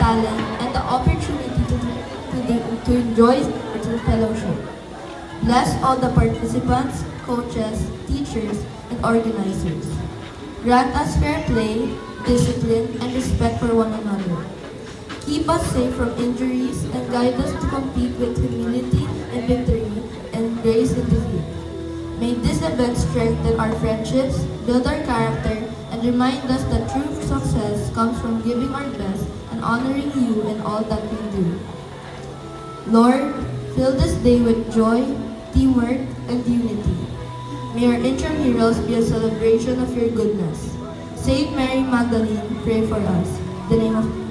talent, and the opportunity to enjoy spiritual fellowship. Bless all the participants, coaches, teachers, and organizers. Grant us fair play, discipline, and respect for one another. Keep us safe from injuries and guide us to compete with humility and victory and grace in defeat. May this event strengthen our friendships, build our character, and remind us that true success comes from giving our best and honoring you in all that we do. Lord, fill this day with joy, teamwork, and unity. May our intramurals be a celebration of your goodness. Saint Mary Magdalene, pray for us. In the name of